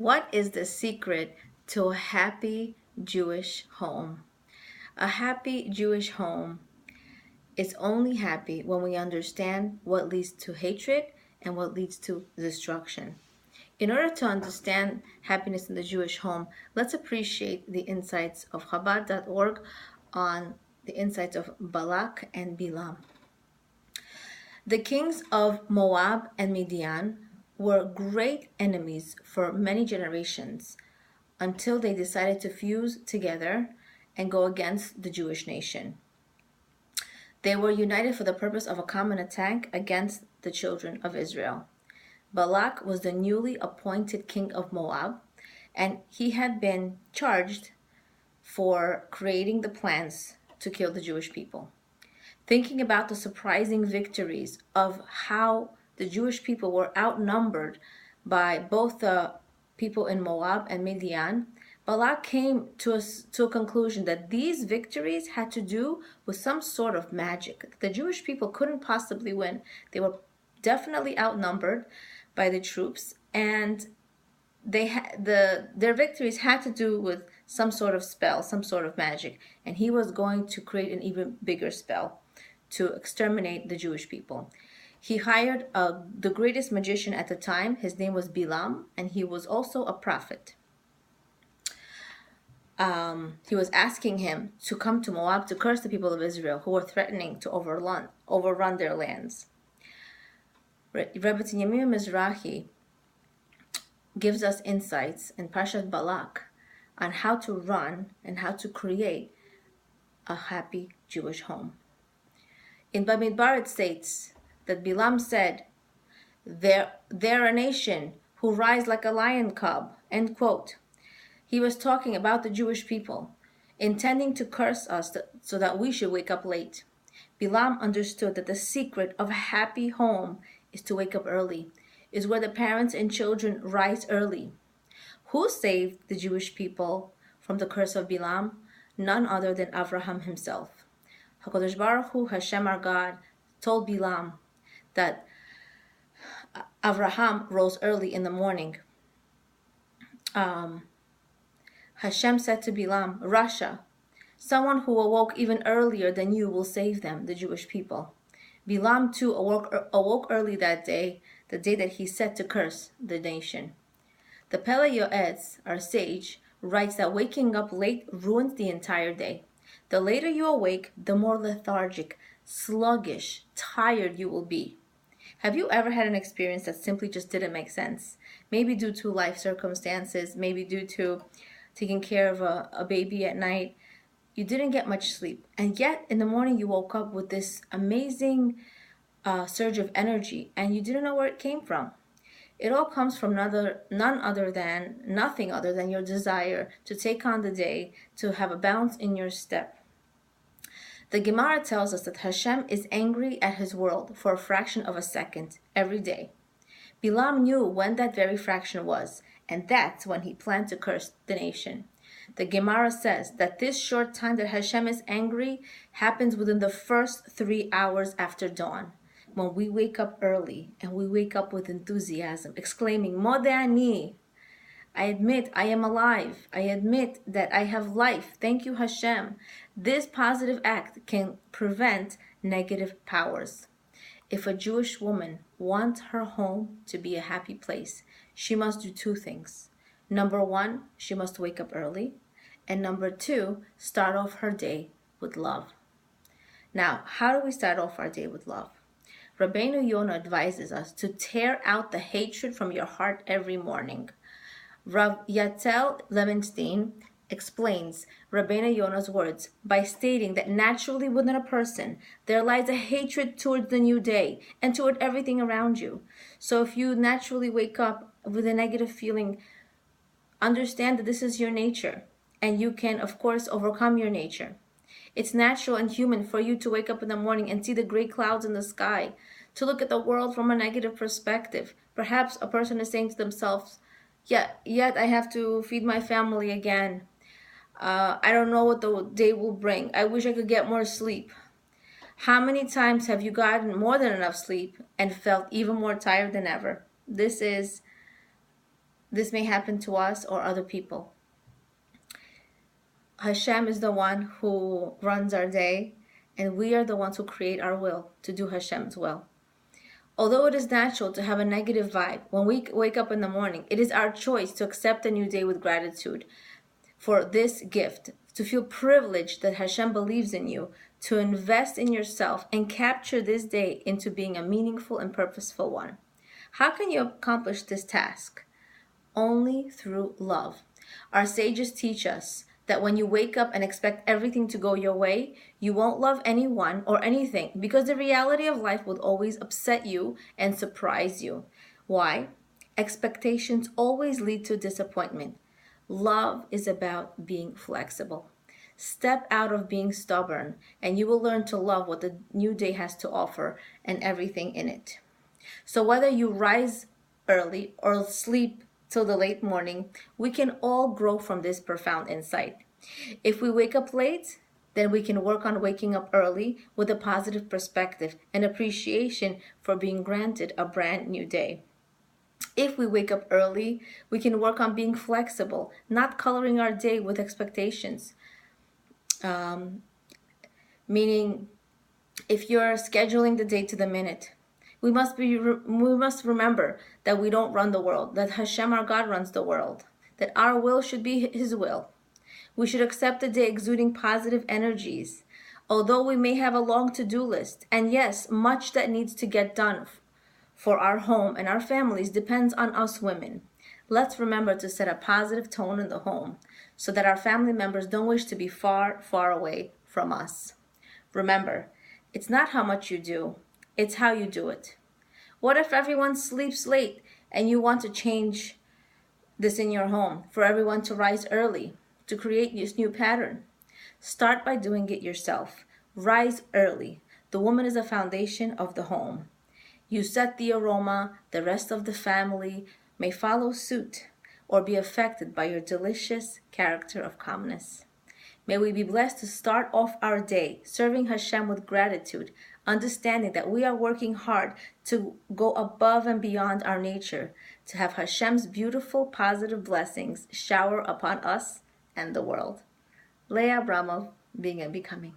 What is the secret to a happy Jewish home? A happy Jewish home is only happy when we understand what leads to hatred and what leads to destruction. In order to understand happiness in the Jewish home, let's appreciate the insights of Chabad.org on the insights of Balak and Bilam. The kings of Moab and Midian were great enemies for many generations until they decided to fuse together and go against the Jewish nation. They were united for the purpose of a common attack against the children of Israel. Balak was the newly appointed king of Moab, and he had been charged for creating the plans to kill the Jewish people. Thinking about the surprising victories of how the Jewish people were outnumbered by both the people in Moab and Midian, Balak came to a conclusion that these victories had to do with some sort of magic. The Jewish people couldn't possibly win. They were definitely outnumbered by the troops, and their victories had to do with some sort of spell, some sort of magic, and he was going to create an even bigger spell to exterminate the Jewish people. He hired the greatest magician at the time. His name was Bilam, and he was also a prophet. He was asking him to come to Moab to curse the people of Israel who were threatening to overrun their lands. Rebbe Yemim Mizrahi gives us insights in Parshat Balak on how to run and how to create a happy Jewish home. In Bamidbar it states that Bilam said, they're a nation who rise like a lion cub, end quote. He was talking about the Jewish people, intending to curse us so that we should wake up late. Bilam understood that the secret of a happy home is to wake up early, is where the parents and children rise early. Who saved the Jewish people from the curse of Bilam? None other than Avraham himself. HaKadosh Baruch Hu, Hashem our God, told Bilam that Avraham rose early in the morning. Hashem said to Bilam, Rasha, someone who awoke even earlier than you will save them, the Jewish people. Bilam too awoke early that day, the day that he set to curse the nation. The Pele Yoetz, our sage, writes that waking up late ruins the entire day. The later you awake, the more lethargic, sluggish, tired you will be. Have you ever had an experience that simply just didn't make sense? Maybe due to life circumstances, maybe due to taking care of a baby at night. You didn't get much sleep, and yet in the morning you woke up with this amazing surge of energy, and you didn't know where it came from. It all comes from nothing other than your desire to take on the day, to have a bounce in your step. The Gemara tells us that Hashem is angry at his world for a fraction of a second every day. Bilam knew when that very fraction was, and that's when he planned to curse the nation. The Gemara says that this short time that Hashem is angry happens within the first 3 hours after dawn, when we wake up early and we wake up with enthusiasm, exclaiming, Modeh ani, I admit I am alive. I admit that I have life. Thank you, Hashem. This positive act can prevent negative powers. If a Jewish woman wants her home to be a happy place, she must do 2 things. Number 1, she must wake up early. And number 2, start off her day with love. Now, how do we start off our day with love? Rabbeinu Yonah advises us to tear out the hatred from your heart every morning. Rav Yatel Levenstein explains Rabbeinu Yonah's words by stating that naturally within a person there lies a hatred towards the new day and toward everything around you. So if you naturally wake up with a negative feeling, understand that this is your nature, and you can, of course, overcome your nature. It's natural and human for you to wake up in the morning and see the gray clouds in the sky, to look at the world from a negative perspective. Perhaps a person is saying to themselves, yet I have to feed my family again. I don't know what the day will bring. I wish I could get more sleep. How many times have you gotten more than enough sleep and felt even more tired than ever? This is This may happen to us or other people. Hashem is the one who runs our day, and we are the ones who create our will to do Hashem's will. Although it is natural to have a negative vibe when we wake up in the morning, it is our choice to accept a new day with gratitude for this gift, to feel privileged that Hashem believes in you, to invest in yourself and capture this day into being a meaningful and purposeful one. How can you accomplish this task? Only through love. Our sages teach us that when you wake up and expect everything to go your way, you won't love anyone or anything because the reality of life will always upset you and surprise you. Why? Expectations always lead to disappointment. Love is about being flexible. Step out of being stubborn, and you will learn to love what the new day has to offer and everything in it. So whether you rise early or sleep till the late morning, we can all grow from this profound insight. If we wake up late, then we can work on waking up early with a positive perspective and appreciation for being granted a brand new day. If we wake up early, we can work on being flexible, not coloring our day with expectations. Meaning, if you're scheduling the day to the minute, we must remember that we don't run the world, that Hashem, our God, runs the world, that our will should be His will. We should accept the day exuding positive energies, although we may have a long to-do list, and yes, much that needs to get done for our home and our families depends on us women. Let's remember to set a positive tone in the home so that our family members don't wish to be far, far away from us. Remember, it's not how much you do, it's how you do it. What if everyone sleeps late and you want to change this in your home for everyone to rise early to create this new pattern? Start by doing it yourself. Rise early. The woman is a foundation of the home. You set the aroma, the rest of the family may follow suit or be affected by your delicious character of calmness. May we be blessed to start off our day serving Hashem with gratitude, understanding that we are working hard to go above and beyond our nature, to have Hashem's beautiful, positive blessings shower upon us and the world. Leah Abramov, Being and Becoming.